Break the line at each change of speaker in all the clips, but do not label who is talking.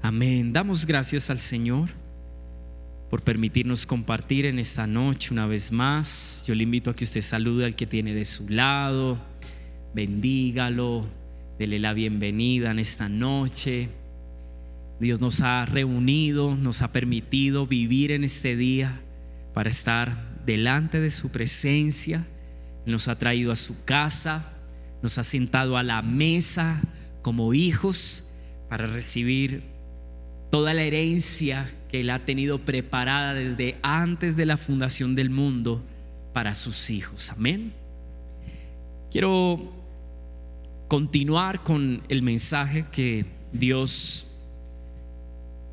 Amén. Damos gracias al Señor por permitirnos compartir en esta noche una vez más. Yo le invito a que usted salude al que tiene de su lado, bendígalo, dele la bienvenida en esta noche. Dios nos ha reunido, nos ha permitido vivir en este día para estar delante de su presencia. Nos ha traído a su casa, nos ha sentado a la mesa como hijos para recibir toda la herencia que Él ha tenido preparada desde antes de la fundación del mundo para sus hijos. Amén. Quiero continuar con el mensaje que Dios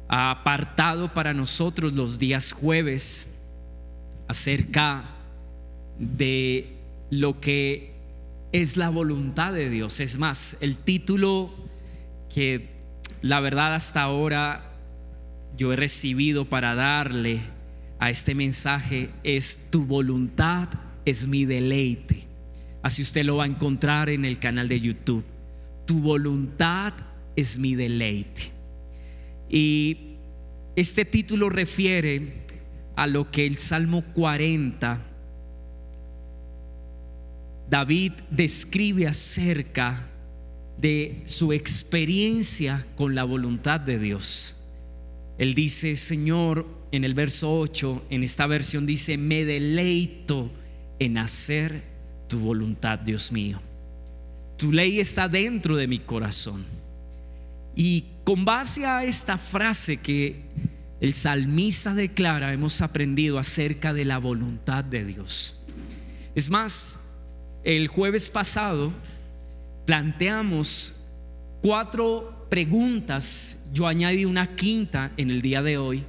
ha apartado para nosotros los días jueves acerca de lo que es la voluntad de Dios. Es más, el título que la verdad hasta ahora yo he recibido para darle a este mensaje es: tu voluntad es mi deleite. Así usted lo va a encontrar en el canal de YouTube. Tu voluntad es mi deleite. Y este título refiere a lo que el Salmo 40 David describe acerca de su experiencia con la voluntad de Dios. Él dice: Señor, en el verso 8, en esta versión dice: me deleito en hacer tu voluntad, Dios mío. Tu ley está dentro de mi corazón. Y con base a esta frase que el salmista declara, hemos aprendido acerca de la voluntad de Dios. Es más, el jueves pasado planteamos 4 preguntas. Yo añadí una quinta en el día de hoy.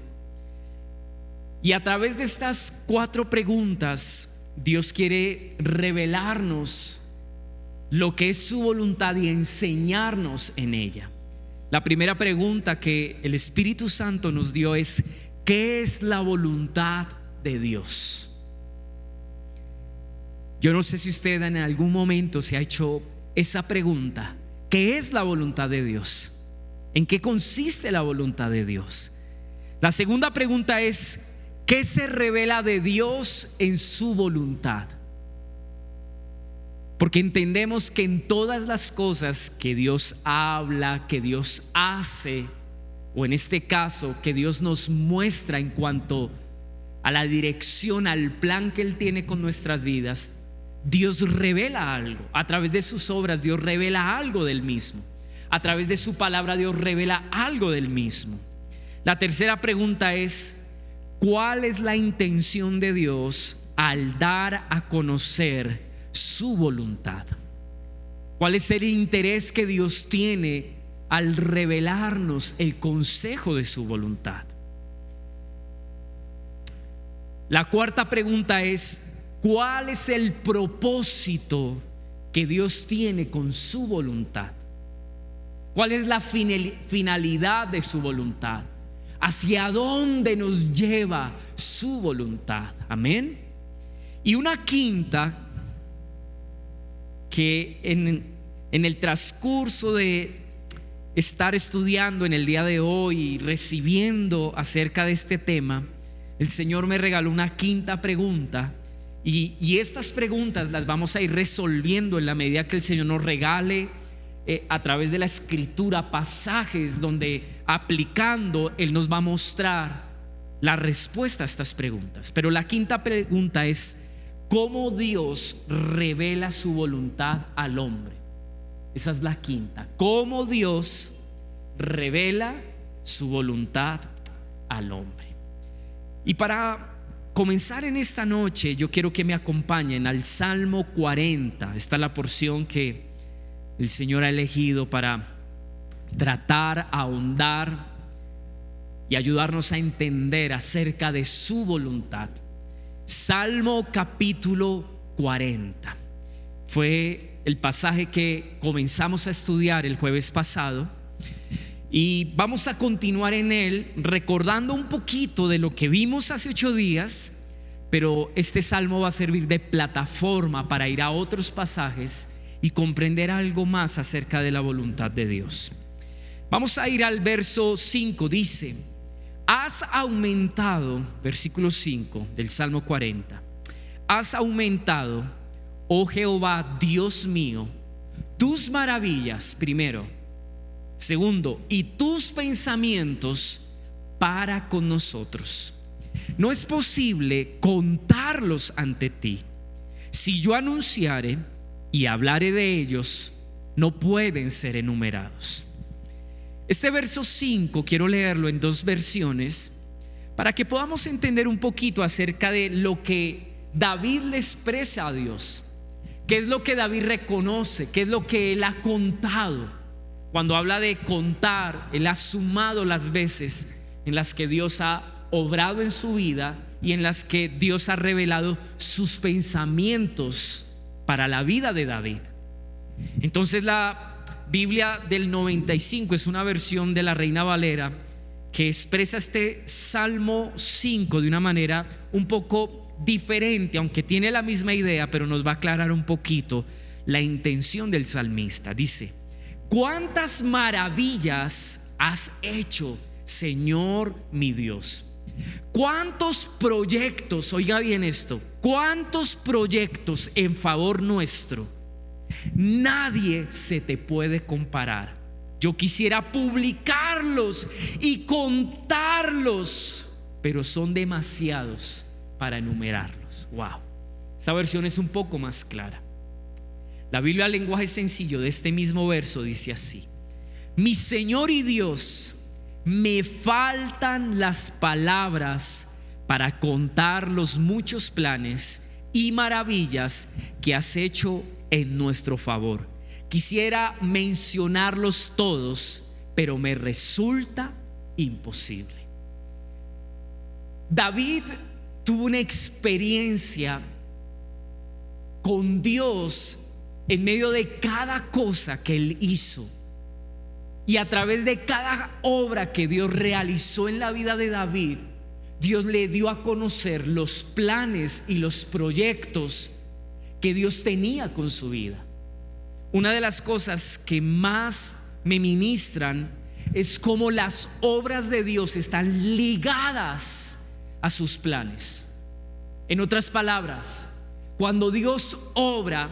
Y a través de estas 4 preguntas, Dios quiere revelarnos lo que es su voluntad y enseñarnos en ella. La primera pregunta que el Espíritu Santo nos dio es: ¿qué es la voluntad de Dios? Yo no sé si usted en algún momento se ha hecho esa pregunta: ¿qué es la voluntad de Dios? ¿En qué consiste la voluntad de Dios? La segunda pregunta es: ¿qué se revela de Dios en su voluntad? Porque entendemos que en todas las cosas que Dios habla, que Dios hace, o en este caso que Dios nos muestra en cuanto a la dirección, al plan que Él tiene con nuestras vidas, Dios revela algo. A través de sus obras Dios revela algo del mismo. A través de su palabra Dios revela algo del mismo. La tercera pregunta es: ¿cuál es la intención de Dios al dar a conocer su voluntad? ¿Cuál es el interés que Dios tiene al revelarnos el consejo de su voluntad? La cuarta pregunta es: ¿cuál es el propósito que Dios tiene con su voluntad? ¿Cuál es la finalidad de su voluntad? ¿Hacia dónde nos lleva su voluntad? Amén. Y una quinta, que en el transcurso de estar estudiando en el día de hoy y recibiendo acerca de este tema, el Señor me regaló una quinta pregunta. Y estas preguntas las vamos a ir resolviendo en la medida que el Señor nos regale a través de la escritura pasajes donde, aplicando, Él nos va a mostrar la respuesta a estas preguntas. Pero la quinta pregunta es: ¿cómo Dios revela su voluntad al hombre? Esa es la quinta. ¿Cómo Dios revela su voluntad al hombre? Y para comenzar en esta noche, yo quiero que me acompañen al Salmo 40. Esta es la porción que el Señor ha elegido para tratar, ahondar y ayudarnos a entender acerca de su voluntad. Salmo capítulo 40 fue el pasaje que comenzamos a estudiar el jueves pasado, y vamos a continuar en él recordando un poquito de lo que vimos hace 8 días. Pero este salmo va a servir de plataforma para ir a otros pasajes y comprender algo más acerca de la voluntad de Dios. Vamos a ir al verso 5, dice: has aumentado, versículo 5 del Salmo 40, has aumentado, oh Jehová, Dios mío, tus maravillas, primero. Segundo, y tus pensamientos para con nosotros. No es posible contarlos ante ti. Si yo anunciare y hablare de ellos, no pueden ser enumerados. Este verso 5 quiero leerlo en dos versiones para que podamos entender un poquito acerca de lo que David le expresa a Dios. ¿Qué es lo que David reconoce? ¿Qué es lo que él ha contado? Cuando habla de contar, él ha sumado las veces en las que Dios ha obrado en su vida y en las que Dios ha revelado sus pensamientos para la vida de David. Entonces la Biblia del 95 es una versión de la Reina Valera que expresa este Salmo 5 de una manera un poco diferente, aunque tiene la misma idea, pero nos va a aclarar un poquito la intención del salmista. Dice: cuántas maravillas has hecho, Señor mi Dios. Cuántos proyectos, oiga bien esto, cuántos proyectos en favor nuestro. Nadie se te puede comparar. Yo quisiera publicarlos y contarlos, pero son demasiados para enumerarlos. Wow, esta versión es un poco más clara. La Biblia, lenguaje sencillo, de este mismo verso dice así: mi Señor y Dios, me faltan las palabras para contar los muchos planes y maravillas que has hecho en nuestro favor. Quisiera mencionarlos todos, pero me resulta imposible. David tuvo una experiencia con Dios en medio de cada cosa que él hizo, y a través de cada obra que Dios realizó en la vida de David, Dios le dio a conocer los planes y los proyectos que Dios tenía con su vida. Una de las cosas que más me ministran es cómo las obras de Dios están ligadas a sus planes. En otras palabras, cuando Dios obra,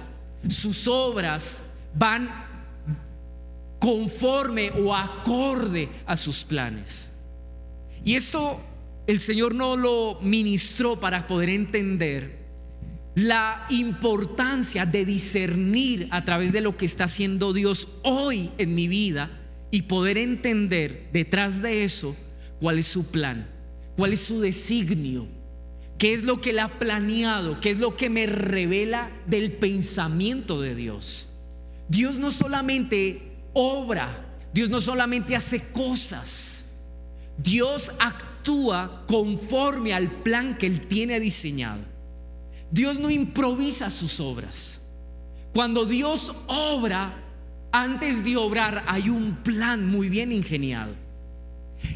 sus obras van conforme o acorde a sus planes. Y esto el Señor no lo ministró para poder entender la importancia de discernir a través de lo que está haciendo Dios hoy en mi vida y poder entender detrás de eso cuál es su plan, cuál es su designio, qué es lo que Él ha planeado, qué es lo que me revela del pensamiento de Dios. Dios no solamente obra, Dios no solamente hace cosas, Dios actúa conforme al plan que Él tiene diseñado. Dios no improvisa sus obras. Cuando Dios obra, antes de obrar hay un plan muy bien ingeniado,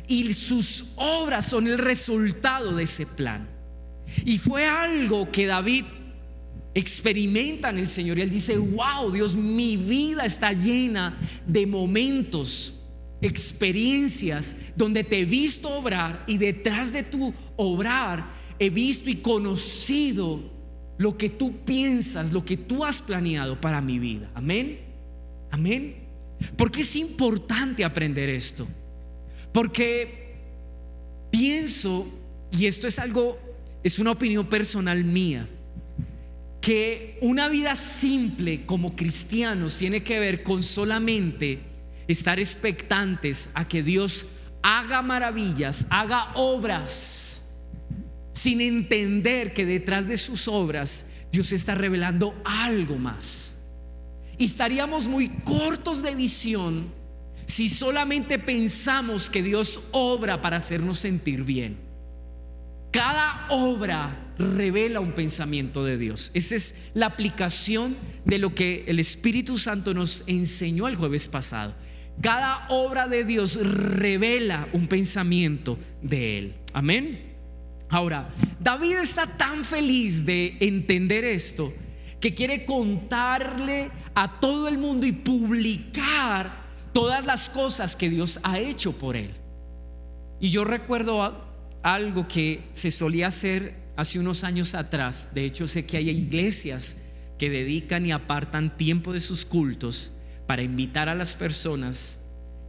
y sus obras son el resultado de ese plan. Y fue algo que David experimenta en el Señor, y él dice: wow, Dios, mi vida está llena de momentos, experiencias donde te he visto obrar, y detrás de tu obrar he visto y conocido lo que tú piensas, lo que tú has planeado para mi vida. Amén, amén. Porque es importante aprender esto, porque pienso, y esto es algo, es una opinión personal mía, que una vida simple como cristianos tiene que ver con solamente estar expectantes a que Dios haga maravillas, haga obras, sin entender que detrás de sus obras Dios está revelando algo más. Y estaríamos muy cortos de visión si solamente pensamos que Dios obra para hacernos sentir bien. Cada obra revela un pensamiento de Dios. Esa es la aplicación de lo que el Espíritu Santo nos enseñó el jueves pasado. Cada obra de Dios revela un pensamiento de Él. Amén. Ahora, David está tan feliz de entender esto que quiere contarle a todo el mundo y publicar todas las cosas que Dios ha hecho por él. Y yo recuerdo algo que se solía hacer hace unos años atrás. De hecho, sé que hay iglesias que dedican y apartan tiempo de sus cultos para invitar a las personas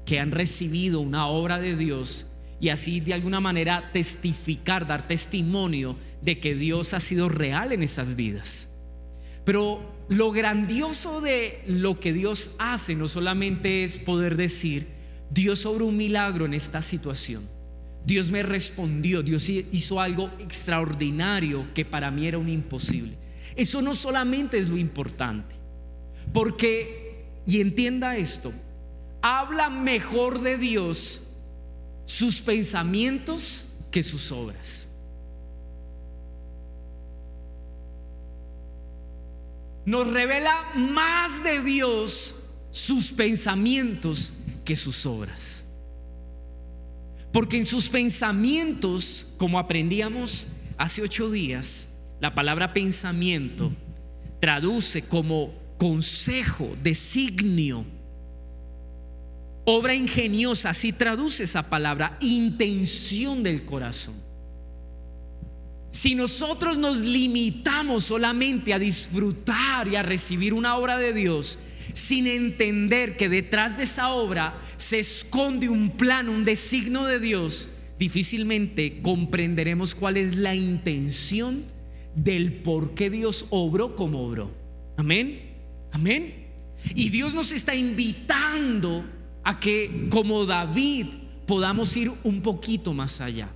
que han recibido una obra de Dios y así de alguna manera testificar, dar testimonio de que Dios ha sido real en esas vidas. Pero lo grandioso de lo que Dios hace no solamente es poder decir: Dios obró un milagro en esta situación, Dios me respondió, Dios hizo algo extraordinario que para mí era un imposible. Eso no solamente es lo importante, porque, y entienda esto, habla mejor de Dios sus pensamientos que sus obras. Nos revela más de Dios sus pensamientos que sus obras. Porque en sus pensamientos, como aprendíamos hace 8 días, la palabra pensamiento traduce como consejo, designio, obra ingeniosa, así traduce esa palabra, intención del corazón. Si nosotros nos limitamos solamente a disfrutar y a recibir una obra de Dios sin entender que detrás de esa obra se esconde un plan, un designio de Dios, difícilmente comprenderemos cuál es la intención del por qué Dios obró como obró. Amén, amén. Y Dios nos está invitando a que, como David, podamos ir un poquito más allá.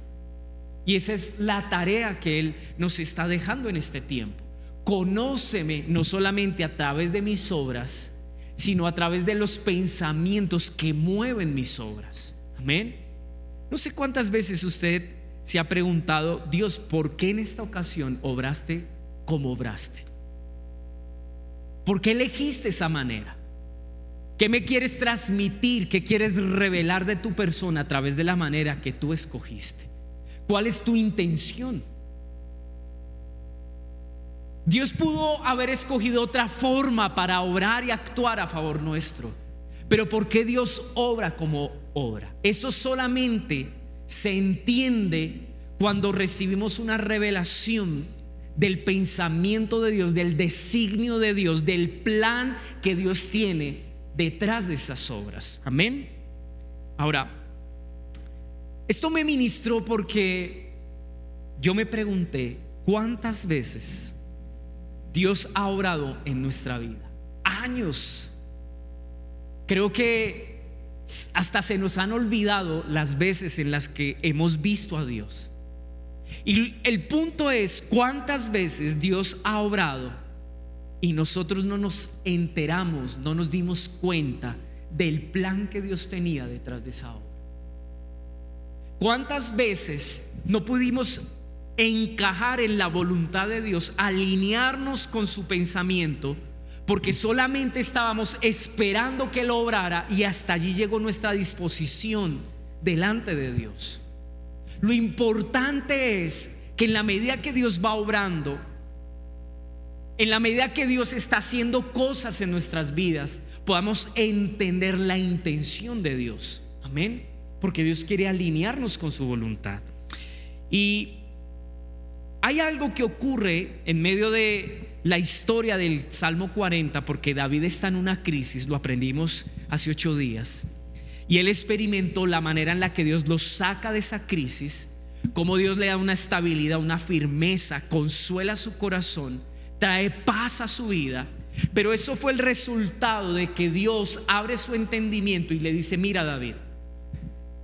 Y esa es la tarea que Él nos está dejando en este tiempo. Conóceme no solamente a través de mis obras, sino a través de los pensamientos que mueven mis obras. Amén. No sé cuántas veces usted se ha preguntado: Dios, ¿por qué en esta ocasión obraste como obraste? ¿Por qué elegiste esa manera? ¿Qué me quieres transmitir? ¿Qué quieres revelar de tu persona a través de la manera que tú escogiste? ¿Cuál es tu intención? Dios pudo haber escogido otra forma para obrar y actuar a favor nuestro, pero ¿por qué Dios obra como obra? Eso solamente se entiende cuando recibimos una revelación del pensamiento de Dios, del designio de Dios, del plan que Dios tiene detrás de esas obras. Amén. Ahora, esto me ministró porque yo me pregunté: ¿cuántas veces Dios ha obrado en nuestra vida? Años. Creo que hasta se nos han olvidado las veces en las que hemos visto a Dios. Y el punto es: ¿cuántas veces Dios ha obrado y nosotros no nos enteramos, no nos dimos cuenta del plan que Dios tenía detrás de esa obra? ¿Cuántas veces no pudimos encajar en la voluntad de Dios, alinearnos con su pensamiento, porque solamente estábamos esperando que Él obrara y hasta allí llegó nuestra disposición delante de Dios? Lo importante es que en la medida que Dios va obrando, en la medida que Dios está haciendo cosas en nuestras vidas, podamos entender la intención de Dios. Amén. Porque Dios quiere alinearnos con su voluntad. Y hay algo que ocurre en medio de la historia del Salmo 40, porque David está en una crisis, lo aprendimos hace 8 días, y él experimentó la manera en la que Dios lo saca de esa crisis, cómo Dios le da una estabilidad, una firmeza, consuela su corazón, trae paz a su vida. Pero eso fue el resultado de que Dios abre su entendimiento y le dice: mira, David,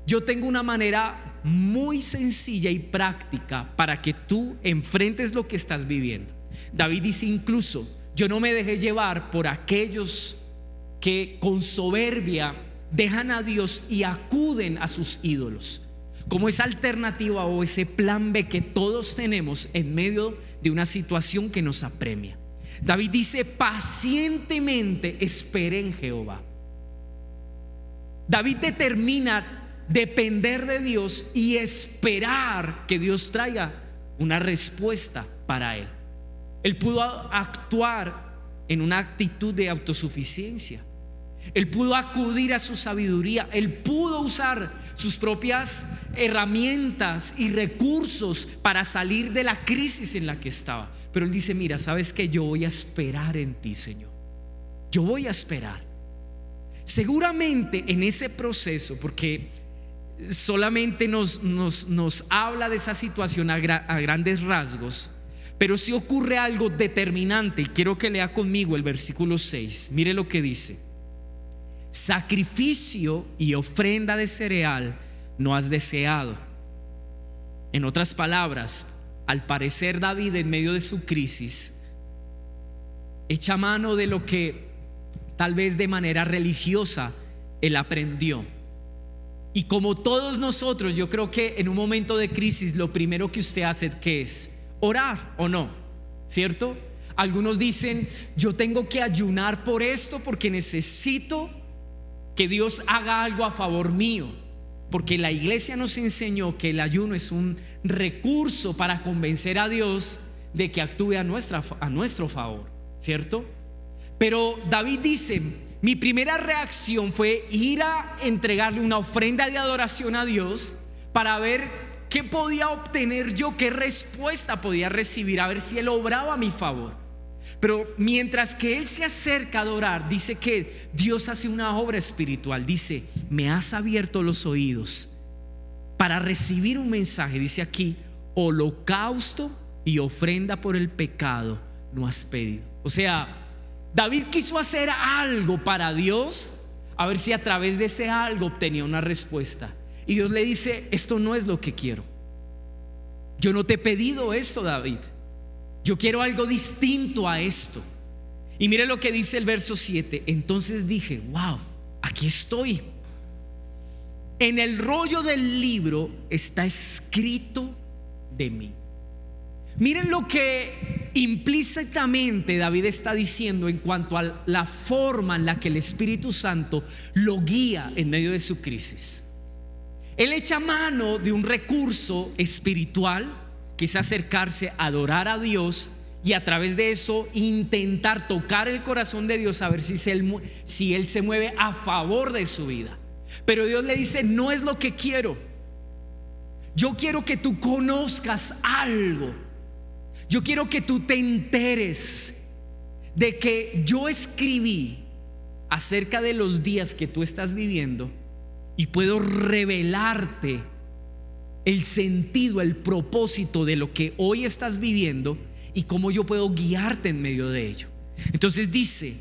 yo tengo una manera muy sencilla y práctica para que tú enfrentes lo que estás viviendo. David dice incluso: yo no me dejé llevar por aquellos que con soberbia dejan a Dios y acuden a sus ídolos, como esa alternativa o ese plan B que todos tenemos en medio de una situación que nos apremia. David dice: pacientemente esperé en Jehová. David determina depender de Dios y esperar que Dios traiga una respuesta para él. Él pudo actuar en una actitud de autosuficiencia. Él pudo acudir a su sabiduría, él pudo usar sus propias herramientas y recursos para salir de la crisis en la que estaba. Pero él dice: mira, ¿sabes qué? Yo voy a esperar en ti, Señor. Yo voy a esperar. Seguramente en ese proceso, porque solamente nos habla de esa situación a grandes rasgos, pero sí ocurre algo determinante, y quiero que lea conmigo el versículo 6. Mire lo que dice: sacrificio y ofrenda de cereal no has deseado. En otras palabras, al parecer David, en medio de su crisis, echa mano de lo que tal vez de manera religiosa él aprendió. Y como todos nosotros, yo creo que en un momento de crisis lo primero que usted hace, ¿qué es? Orar, ¿o no? ¿Cierto? Algunos dicen: yo tengo que ayunar por esto porque necesito que Dios haga algo a favor mío, porque la iglesia nos enseñó que el ayuno es un recurso para convencer a Dios de que actúe a nuestro favor, ¿cierto? Pero David dice: mi primera reacción fue ir a entregarle una ofrenda de adoración a Dios para ver qué podía obtener yo, qué respuesta podía recibir, a ver si él obraba a mi favor. Pero mientras que él se acerca a adorar, dice que Dios hace una obra espiritual. Dice: me has abierto los oídos para recibir un mensaje. Dice aquí: holocausto y ofrenda por el pecado no has pedido. O sea, David quiso hacer algo para Dios, a ver si a través de ese algo obtenía una respuesta. Y Dios le dice: esto no es lo que quiero. Yo no te he pedido esto, David. Yo quiero algo distinto a esto. Y mire lo que dice el verso 7. Entonces dije: wow, aquí estoy. En el rollo del libro está escrito de mí. Miren lo que implícitamente David está diciendo en cuanto a la forma en la que el Espíritu Santo lo guía en medio de su crisis. Él echa mano de un recurso espiritual, que es acercarse a adorar a Dios, y a través de eso intentar tocar el corazón de Dios, a ver si Él se mueve a favor de su vida. Pero Dios le dice: no es lo que quiero. Yo quiero que tú conozcas algo. Yo quiero que tú te enteres de que yo escribí acerca de los días que tú estás viviendo, y puedo revelarte el sentido, el propósito de lo que hoy estás viviendo y cómo yo puedo guiarte en medio de ello. Entonces dice: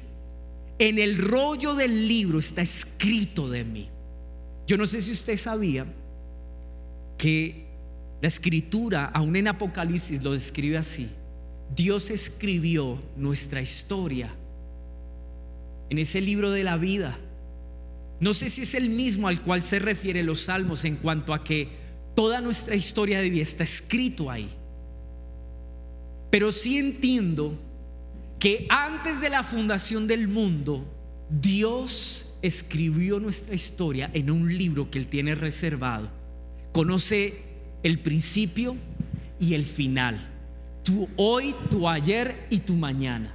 en el rollo del libro está escrito de mí. Yo no sé si usted sabía que la escritura, aún en Apocalipsis, lo describe así: Dios escribió nuestra historia en ese libro de la vida. No sé si es el mismo al cual se refiere los salmos en cuanto a que toda nuestra historia de vida está escrito ahí. Pero sí entiendo que antes de la fundación del mundo, Dios escribió nuestra historia en un libro que Él tiene reservado. Conoce el principio y el final, tu hoy, tu ayer y tu mañana.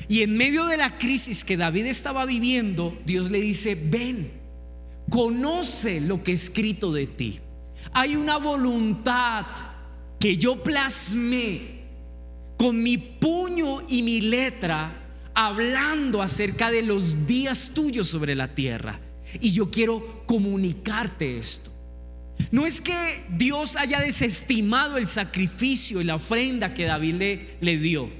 Y en medio de la crisis que David estaba viviendo, Dios le dice: ven, conoce lo que he escrito de ti. Hay una voluntad que yo plasmé con mi puño y mi letra, hablando acerca de los días tuyos sobre la tierra, y yo quiero comunicarte esto. No es que Dios haya desestimado el sacrificio y la ofrenda que David le dio,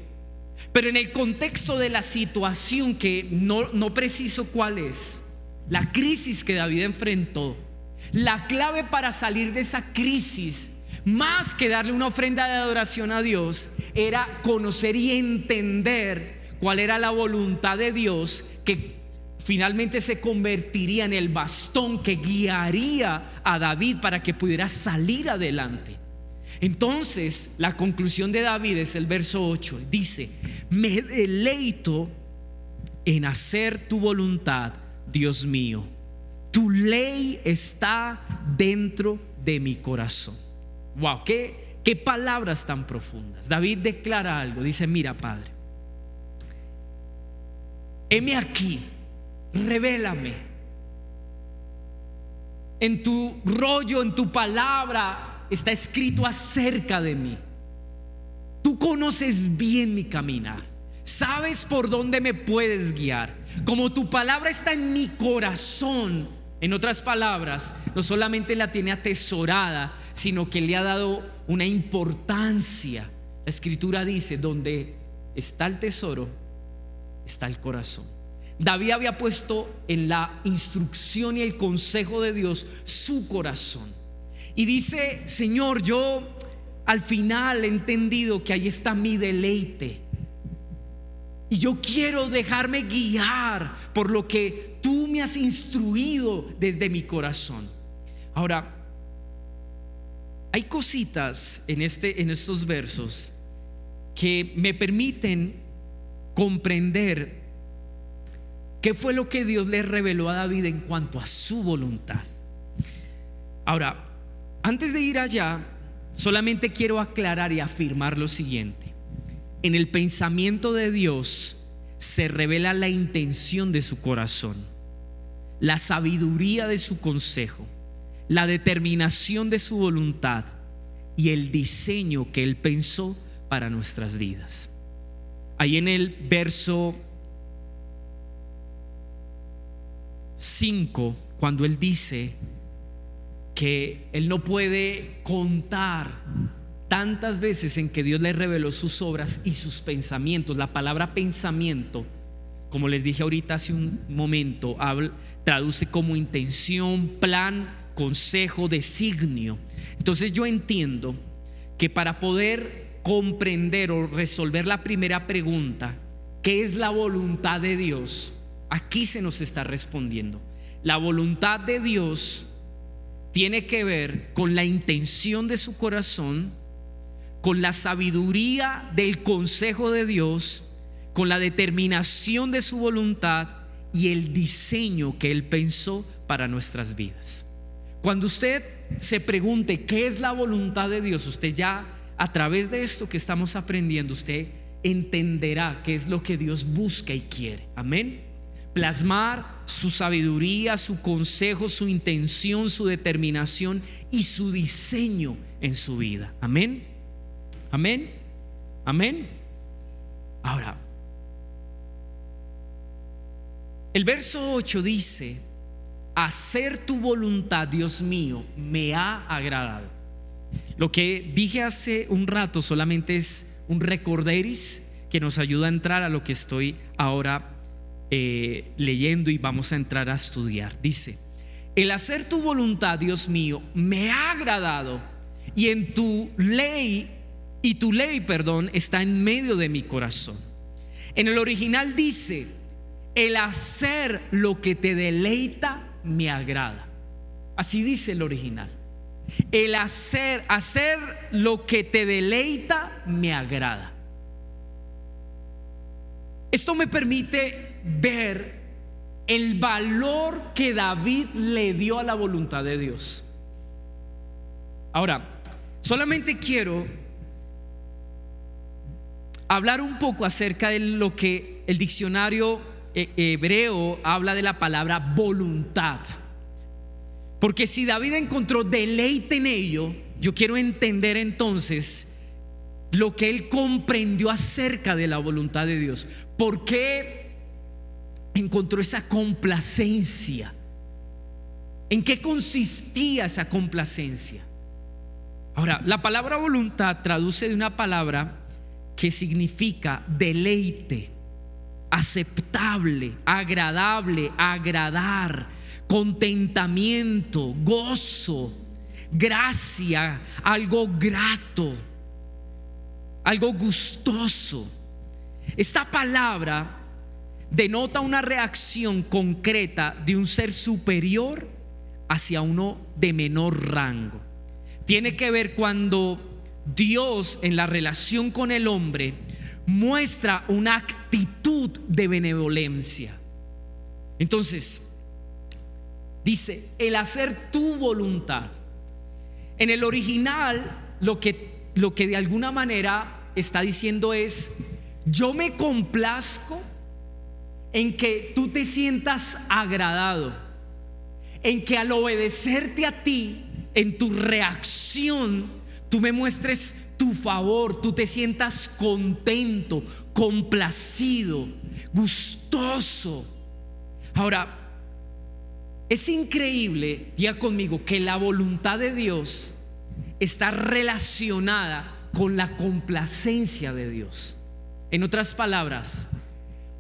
pero en el contexto de la situación, que no preciso cuál es, la crisis que David enfrentó, la clave para salir de esa crisis, más que darle una ofrenda de adoración a Dios, era conocer y entender cuál era la voluntad de Dios, que finalmente se convertiría en el bastón que guiaría a David para que pudiera salir adelante. Entonces la conclusión de David es el verso 8. Dice: me deleito en hacer tu voluntad, Dios mío. Tu ley está dentro de mi corazón. Wow, qué palabras tan profundas. David declara algo. Dice: mira, Padre, heme aquí, revélame. En tu rollo, en tu palabra está escrito acerca de mí. Tú conoces bien mi caminar, sabes por dónde me puedes guiar. Como tu palabra está en mi corazón, en otras palabras, no solamente la tiene atesorada, sino que le ha dado una importancia. La escritura dice: donde está el tesoro, está el corazón. David había puesto en la instrucción y el consejo de Dios su corazón. Y dice: Señor, yo al final he entendido que ahí está mi deleite. Y yo quiero dejarme guiar por lo que tú me has instruido desde mi corazón. Ahora, hay cositas en estos versos que me permiten comprender qué fue lo que Dios le reveló a David en cuanto a su voluntad. Ahora, antes de ir allá, solamente quiero aclarar y afirmar lo siguiente. En el pensamiento de Dios se revela la intención de su corazón, la sabiduría de su consejo, la determinación de su voluntad y el diseño que Él pensó para nuestras vidas. Ahí en el verso 5, cuando Él dice que Él no puede contar tantas veces en que Dios le reveló sus obras y sus pensamientos. La palabra pensamiento, como les dije ahorita hace un momento, traduce como intención, plan, consejo, designio. Entonces yo entiendo que para poder comprender o resolver la primera pregunta, ¿qué es la voluntad de Dios? Aquí se nos está respondiendo. La voluntad de Dios tiene que ver con la intención de su corazón, con la sabiduría del consejo de Dios, con la determinación de su voluntad y el diseño que Él pensó para nuestras vidas. Cuando usted se pregunte qué es la voluntad de Dios, usted ya a través de esto que estamos aprendiendo, usted entenderá qué es lo que Dios busca y quiere. Amén. Plasmar su sabiduría, su consejo, su intención, su determinación y su diseño en su vida. Amén. Amén. Amén. Ahora, el verso 8 dice: hacer tu voluntad, Dios mío, me ha agradado. Lo que dije hace un rato solamente es un recorderis que nos ayuda a entrar a lo que estoy ahora leyendo y vamos a entrar a estudiar. Dice: el hacer tu voluntad, Dios mío, me ha agradado, y en tu ley está en medio de mi corazón. En el original dice: el hacer lo que te deleita me agrada. Así dice el original. El hacer lo que te deleita me agrada. Esto me permite ver el valor que David le dio a la voluntad de Dios. Ahora, solamente quiero hablar un poco acerca de lo que el diccionario hebreo habla de la palabra voluntad. Porque si David encontró deleite en ello, yo quiero entender entonces lo que él comprendió acerca de la voluntad de Dios. ¿Por qué encontró esa complacencia? ¿En qué consistía esa complacencia? Ahora, la palabra voluntad traduce de una palabra que significa deleite, aceptable, agradable, agradar, contentamiento, gozo, gracia, algo grato, algo gustoso. Esta palabra denota una reacción concreta de un ser superior hacia uno de menor rango. Tiene que ver cuando Dios en la relación con el hombre muestra una actitud de benevolencia. Entonces dice: el hacer tu voluntad. En el original lo que de alguna manera está diciendo es: yo me complazco en que tú te sientas agradado, en que al obedecerte a ti, en tu reacción, tú me muestres tu favor, tú te sientas contento, complacido, gustoso. Ahora, es increíble, diga conmigo, que la voluntad de Dios está relacionada con la complacencia de Dios. En otras palabras,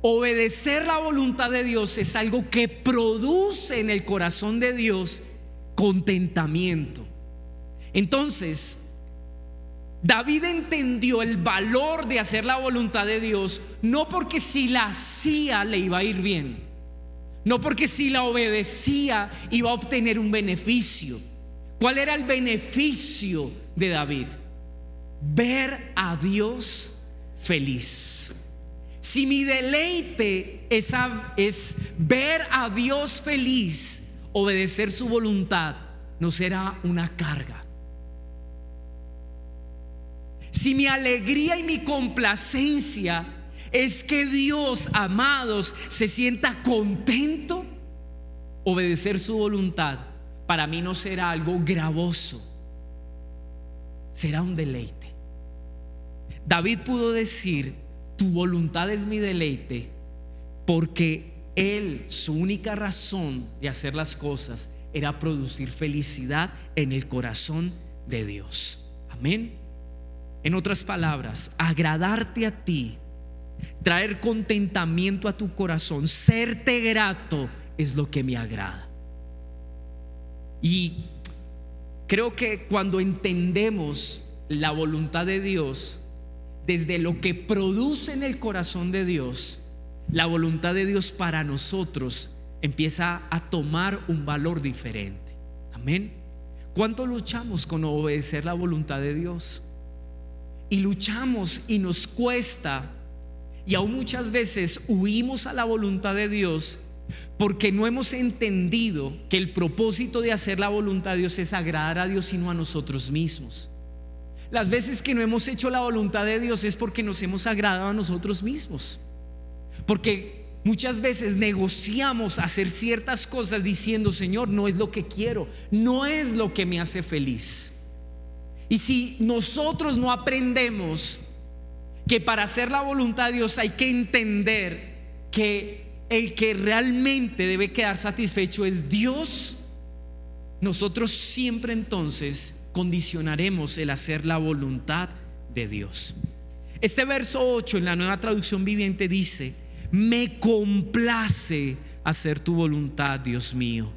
obedecer la voluntad de Dios es algo que produce en el corazón de Dios contentamiento. Entonces, David entendió el valor de hacer la voluntad de Dios, no porque si la hacía le iba a ir bien, no porque si la obedecía iba a obtener un beneficio. ¿Cuál era el beneficio de David? Ver a Dios feliz. Si mi deleite es ver a Dios feliz, obedecer su voluntad no será una carga. Si mi alegría y mi complacencia es que Dios, amados, se sienta contento, obedecer su voluntad para mí no será algo gravoso, será un deleite. David pudo decir: tu voluntad es mi deleite, porque él, su única razón de hacer las cosas era producir felicidad en el corazón de Dios. Amén. En otras palabras, agradarte a ti, traer contentamiento a tu corazón, serte grato es lo que me agrada. Y creo que cuando entendemos la voluntad de Dios desde lo que produce en el corazón de Dios, la voluntad de Dios para nosotros empieza a tomar un valor diferente. Amén. ¿Cuánto luchamos con obedecer la voluntad de Dios? Y luchamos y nos cuesta, y aún muchas veces huimos a la voluntad de Dios porque no hemos entendido que el propósito de hacer la voluntad de Dios es agradar a Dios y no a nosotros mismos. Las veces que no hemos hecho la voluntad de Dios es porque nos hemos agradado a nosotros mismos, porque muchas veces negociamos hacer ciertas cosas diciendo: Señor, no es lo que quiero, no es lo que me hace feliz. Y si nosotros no aprendemos que para hacer la voluntad de Dios hay que entender que el que realmente debe quedar satisfecho es Dios, nosotros siempre entonces condicionaremos el hacer la voluntad de Dios. Este verso 8 en la Nueva Traducción Viviente dice: me complace hacer tu voluntad, Dios mío,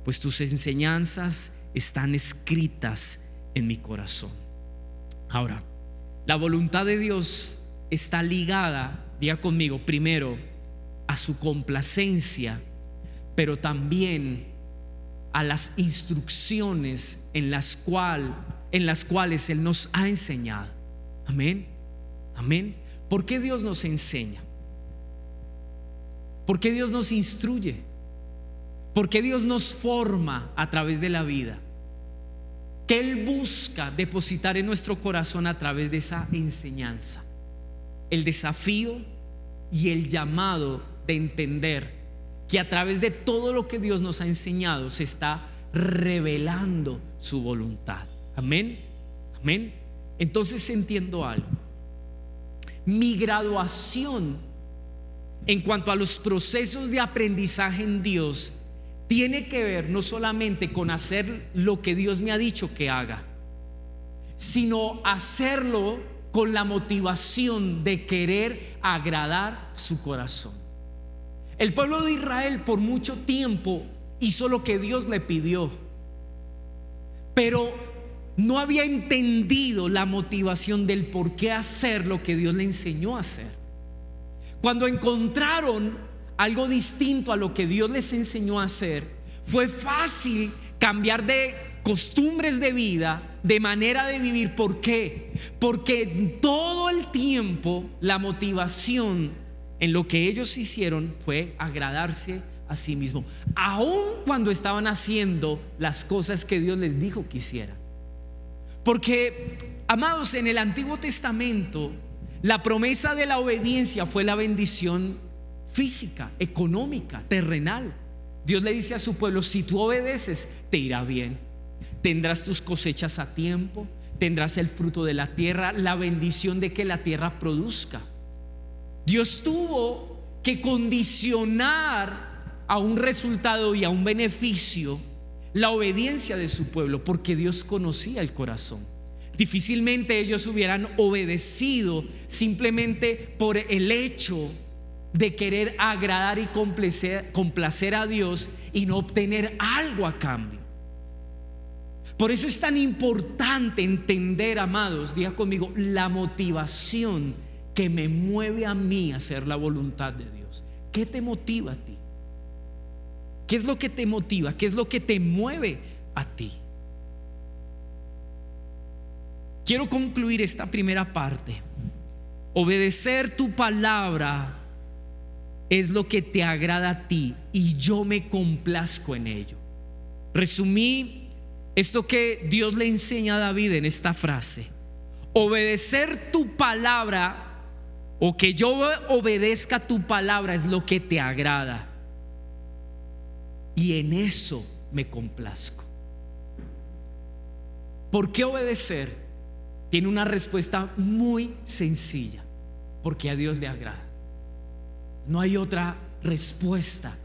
pues tus enseñanzas están escritas en mi corazón. Ahora, la voluntad de Dios está ligada, diga conmigo, primero a su complacencia, pero también a las instrucciones en las cuales Él nos ha enseñado. Amén. Amén. ¿Por qué Dios nos enseña? ¿Por qué Dios nos instruye? ¿Por qué Dios nos forma a través de la vida? Que Él busca depositar en nuestro corazón a través de esa enseñanza. El desafío y el llamado de entender que a través de todo lo que Dios nos ha enseñado se está revelando su voluntad. Amén. Amén. Entonces entiendo algo. Mi graduación en cuanto a los procesos de aprendizaje en Dios tiene que ver no solamente con hacer lo que Dios me ha dicho que haga, sino hacerlo con la motivación de querer agradar su corazón. El pueblo de Israel por mucho tiempo hizo lo que Dios le pidió, pero no había entendido la motivación del por qué hacer lo que Dios le enseñó a hacer. Cuando encontraron algo distinto a lo que Dios les enseñó a hacer, fue fácil cambiar de costumbres de vida, de manera de vivir. ¿Por qué? Porque todo el tiempo la motivación en lo que ellos hicieron fue agradarse a sí mismo, aun cuando estaban haciendo las cosas que Dios les dijo que hicieran. Porque, amados, en el Antiguo Testamento la promesa de la obediencia fue la bendición física, económica, terrenal. Dios le dice a su pueblo: si tú obedeces, te irá bien. Tendrás tus cosechas a tiempo, tendrás el fruto de la tierra, la bendición de que la tierra produzca. Dios tuvo que condicionar a un resultado y a un beneficio la obediencia de su pueblo, porque Dios conocía el corazón. Difícilmente ellos hubieran obedecido simplemente por el hecho de querer agradar y complacer a Dios y no obtener algo a cambio. Por eso es tan importante entender, amados, diga conmigo, la motivación que me mueve a mí a hacer la voluntad de Dios. ¿Qué te motiva a ti? ¿Qué es lo que te motiva? ¿Qué es lo que te mueve a ti? Quiero concluir esta primera parte. Obedecer tu palabra es lo que te agrada a ti y yo me complazco en ello. Resumí esto que Dios le enseña a David en esta frase: obedecer tu palabra, o que yo obedezca tu palabra, es lo que te agrada y en eso me complazco. ¿Por qué obedecer? Tiene una respuesta muy sencilla: porque a Dios le agrada. No hay otra respuesta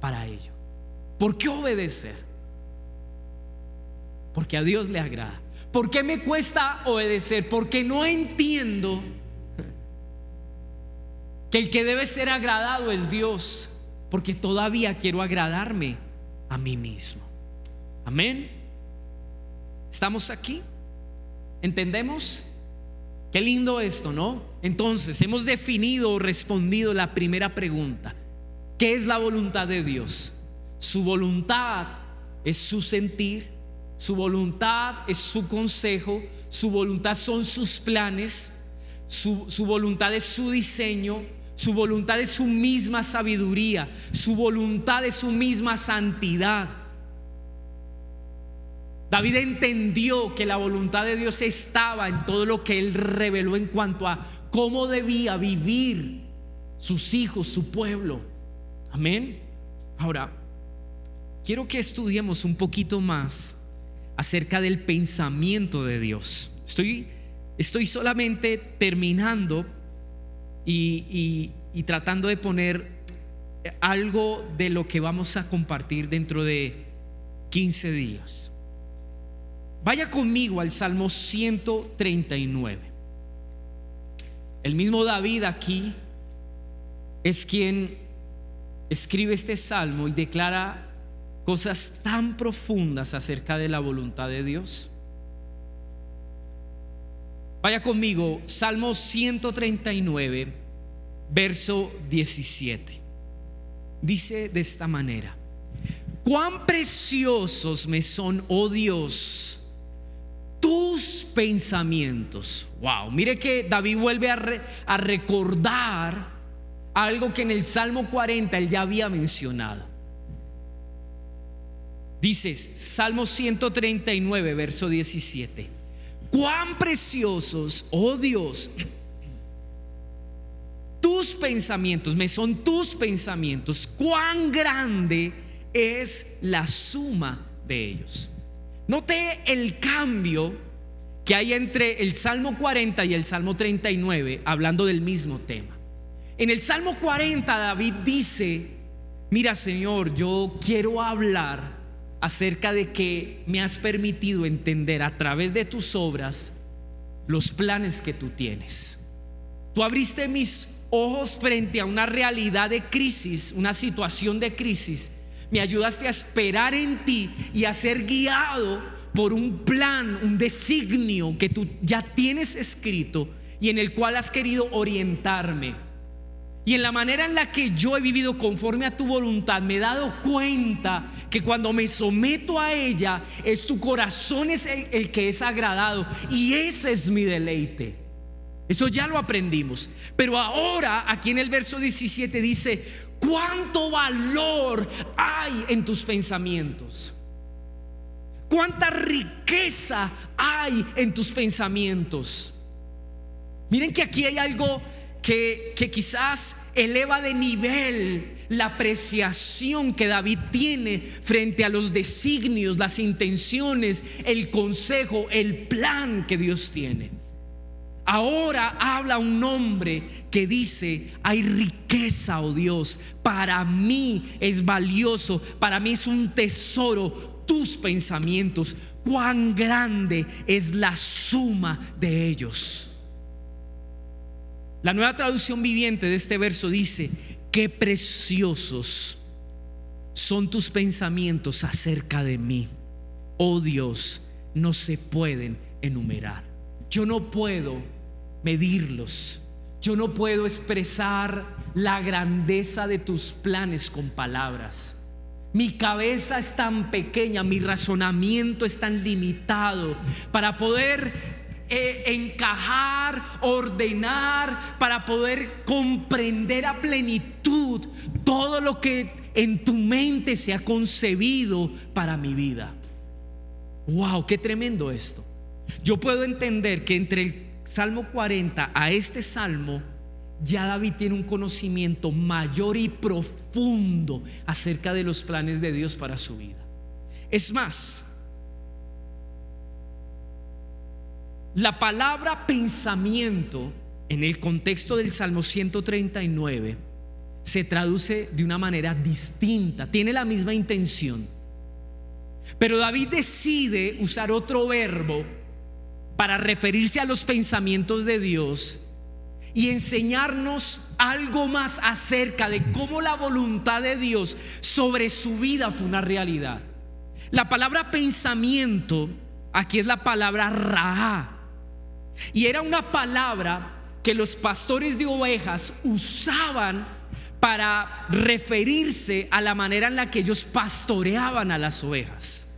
para ello. ¿Por qué obedecer? Porque a Dios le agrada. ¿Por qué me cuesta obedecer? Porque no entiendo que el que debe ser agradado es Dios, porque todavía quiero agradarme a mí mismo. Amén. ¿Estamos aquí? ¿Entendemos? Qué lindo esto, ¿no? Entonces hemos definido o respondido la primera pregunta: ¿qué es la voluntad de Dios? Su voluntad es su sentir, su voluntad es su consejo, su voluntad son sus planes, su voluntad es su diseño, su voluntad es su misma sabiduría, su voluntad es su misma santidad. David entendió que la voluntad de Dios estaba en todo lo que él reveló en cuanto a cómo debía vivir sus hijos, su pueblo. Amén. Ahora, quiero que estudiemos un poquito más acerca del pensamiento de Dios. Estoy solamente terminando y tratando de poner algo de lo que vamos a compartir dentro de 15 días. Vaya conmigo al Salmo 139. El mismo David aquí es quien escribe este salmo y declara cosas tan profundas acerca de la voluntad de Dios. Vaya conmigo, Salmo 139, verso 17. Dice de esta manera: cuán preciosos me son, oh Dios, tus pensamientos. Wow, mire que David vuelve a recordar algo que en el Salmo 40 él ya había mencionado. Dice Salmo 139, verso 17: cuán preciosos, oh Dios, tus pensamientos, me son tus pensamientos, cuán grande es la suma de ellos. Note el cambio que hay entre el Salmo 40 y el Salmo 39, hablando del mismo tema. En el Salmo 40 David dice: mira, Señor, yo quiero hablar acerca de que me has permitido entender a través de tus obras los planes que tú tienes. Tú abriste mis ojos frente a una realidad de crisis, una situación de crisis. Me ayudaste a esperar en ti y a ser guiado por un plan, un designio que tú ya tienes escrito y en el cual has querido orientarme. Y en la manera en la que yo he vivido conforme a tu voluntad, me he dado cuenta que cuando me someto a ella, es tu corazón es el que es agradado, y ese es mi deleite. Eso ya lo aprendimos. Pero ahora aquí en el verso 17 dice: cuánto valor hay en tus pensamientos, cuánta riqueza hay en tus pensamientos. Miren que aquí hay algo que quizás eleva de nivel la apreciación que David tiene frente a los designios, las intenciones, el consejo, el plan que Dios tiene. Ahora habla un hombre que dice: hay riqueza, oh Dios, para mí es valioso, para mí es un tesoro tus pensamientos, cuán grande es la suma de ellos. La Nueva Traducción Viviente de este verso dice: qué preciosos son tus pensamientos acerca de mí, oh Dios, no se pueden enumerar. Yo no puedo medirlos, yo no puedo expresar la grandeza de tus planes con palabras. Mi cabeza es tan pequeña, mi razonamiento es tan limitado para poder encajar, ordenar, para poder comprender a plenitud todo lo que en tu mente se ha concebido para mi vida. Wow, qué tremendo esto. Yo puedo entender que entre el Salmo 40 a este salmo, ya David tiene un conocimiento mayor y profundo acerca de los planes de Dios para su vida. Es más, la palabra pensamiento en el contexto del Salmo 139 se traduce de una manera distinta, tiene la misma intención, pero David decide usar otro verbo para referirse a los pensamientos de Dios y enseñarnos algo más acerca de cómo la voluntad de Dios sobre su vida fue una realidad. La palabra pensamiento aquí es la palabra raá, y era una palabra que los pastores de ovejas usaban para referirse a la manera en la que ellos pastoreaban a las ovejas.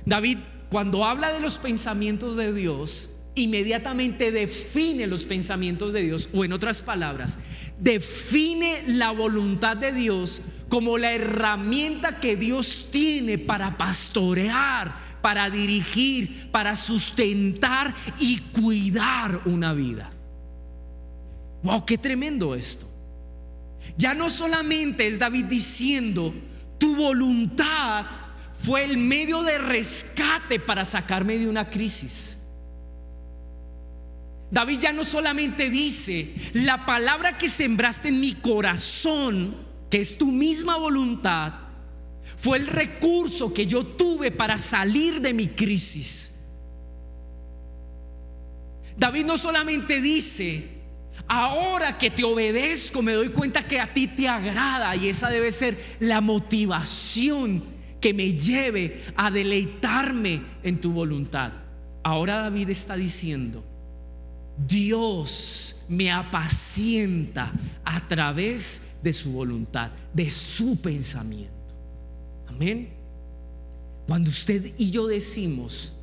David, cuando habla de los pensamientos de Dios, inmediatamente define los pensamientos de Dios, o en otras palabras, define la voluntad de Dios como la herramienta que Dios tiene para pastorear, para dirigir, para sustentar y cuidar una vida. Wow, qué tremendo esto. Ya no solamente es David diciendo: tu voluntad fue el medio de rescate para sacarme de una crisis. David ya no solamente dice: la palabra que sembraste en mi corazón, que es tu misma voluntad, fue el recurso que yo tuve para salir de mi crisis. David no solamente dice: ahora que te obedezco me doy cuenta que a ti te agrada, y esa debe ser la motivación que me lleve a deleitarme en tu voluntad. Ahora David está diciendo: Dios me apacienta a través de su voluntad, de su pensamiento. Amén. Cuando usted y yo decimos: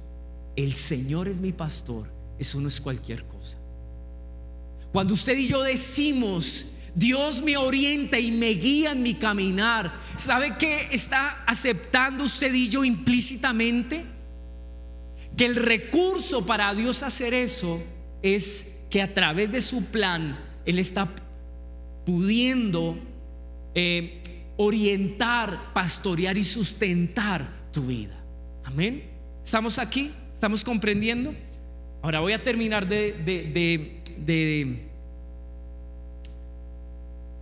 el Señor es mi pastor, eso no es cualquier cosa. Cuando usted y yo decimos: Dios me orienta y me guía en mi caminar, ¿sabe qué está aceptando usted y yo implícitamente? Que el recurso para Dios hacer eso es que a través de su plan Él está pudiendo orientar, pastorear y sustentar tu vida. Amén. ¿Estamos aquí? ¿Estamos comprendiendo? Ahora voy a terminar de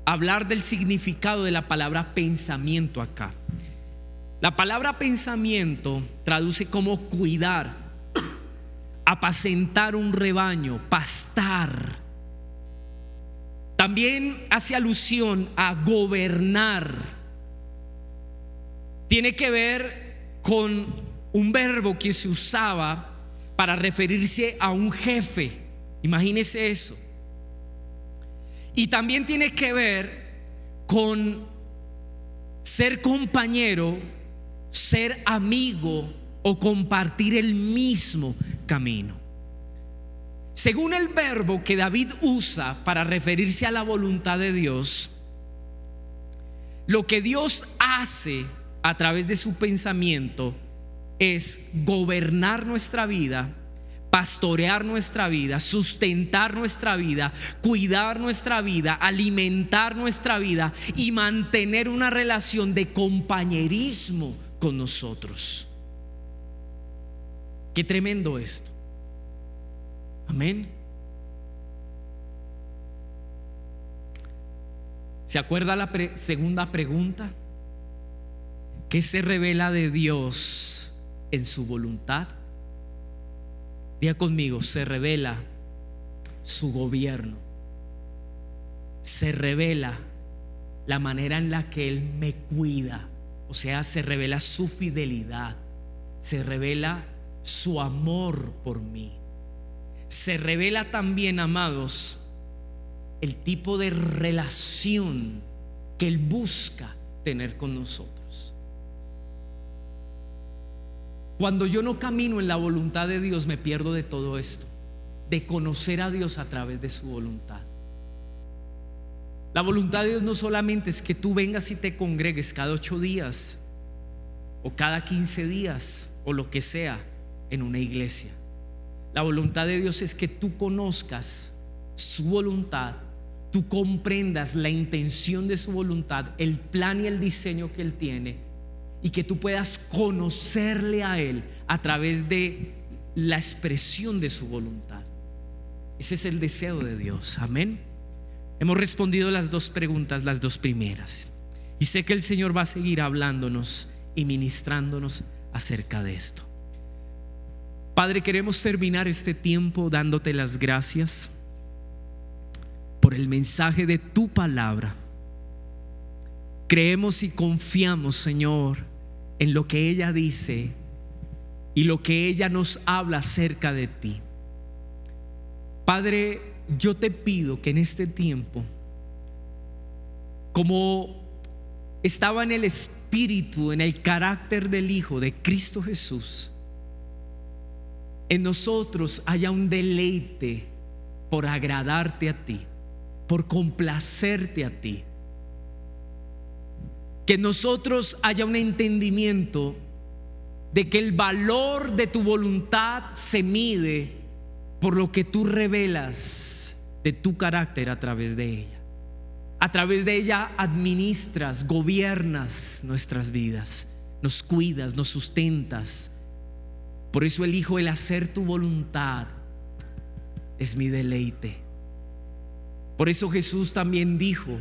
hablar del significado de la palabra pensamiento acá. La palabra pensamiento traduce como cuidar, apacentar un rebaño, pastar. También hace alusión a gobernar. Tiene que ver con un verbo que se usaba para referirse a un jefe. Imagínese eso. Y también tiene que ver con ser compañero, ser amigo o compartir el mismo camino. Según el verbo que David usa para referirse a la voluntad de Dios, lo que Dios hace a través de su pensamiento es gobernar nuestra vida pastorear nuestra vida, sustentar nuestra vida, cuidar nuestra vida, alimentar nuestra vida y mantener una relación de compañerismo con nosotros. Qué tremendo esto. Amén. ¿Se acuerda la segunda pregunta? ¿Qué se revela de Dios en su voluntad? Diga conmigo, se revela su gobierno. Se revela la manera en la que Él me cuida. O sea, se revela su fidelidad. Se revela su amor por mí. Se revela también, amados, el tipo de relación que Él busca tener con nosotros. Cuando yo no camino en la voluntad de Dios, me pierdo de todo esto, de conocer a Dios a través de su voluntad. La voluntad de Dios no solamente es que tú vengas y te congregues cada 8 días o cada 15 días o lo que sea en una iglesia. La voluntad de Dios es que tú conozcas su voluntad, tú comprendas la intención de su voluntad, el plan y el diseño que Él tiene, y que tú puedas conocerle a Él a través de la expresión de su voluntad. Ese es el deseo de Dios. Amén. Hemos respondido las 2 preguntas, las 2 primeras, y sé que el Señor va a seguir hablándonos y ministrándonos acerca de esto. Padre, queremos terminar este tiempo dándote las gracias por el mensaje de tu palabra. Creemos y confiamos, Señor, en lo que ella dice y lo que ella nos habla acerca de ti. Padre, yo te pido que en este tiempo, como estaba en el espíritu, en el carácter del Hijo de Cristo Jesús, en nosotros haya un deleite por agradarte a ti, por complacerte a ti. Que en nosotros haya un entendimiento de que el valor de tu voluntad se mide por lo que tú revelas de tu carácter a través de ella. A través de ella administras, gobiernas nuestras vidas, nos cuidas, nos sustentas. Por eso elijo el hacer tu voluntad, es mi deleite. Por eso Jesús también dijo: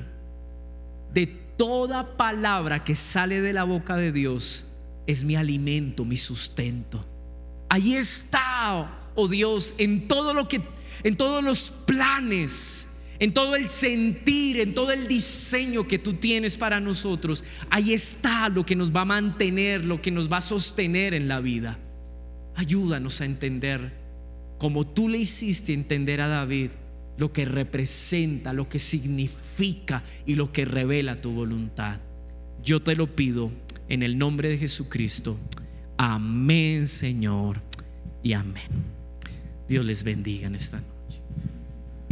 de toda palabra que sale de la boca de Dios es mi alimento, mi sustento. Ahí está, oh Dios, en todos los planes, en todo el sentir, en todo el diseño que tú tienes para nosotros. Ahí está lo que nos va a mantener, lo que nos va a sostener en la vida. Ayúdanos a entender, como tú le hiciste entender a David, lo que representa, lo que significa y lo que revela tu voluntad. Yo te lo pido en el nombre de Jesucristo. Amén, Señor, y amén. Dios les bendiga en esta noche.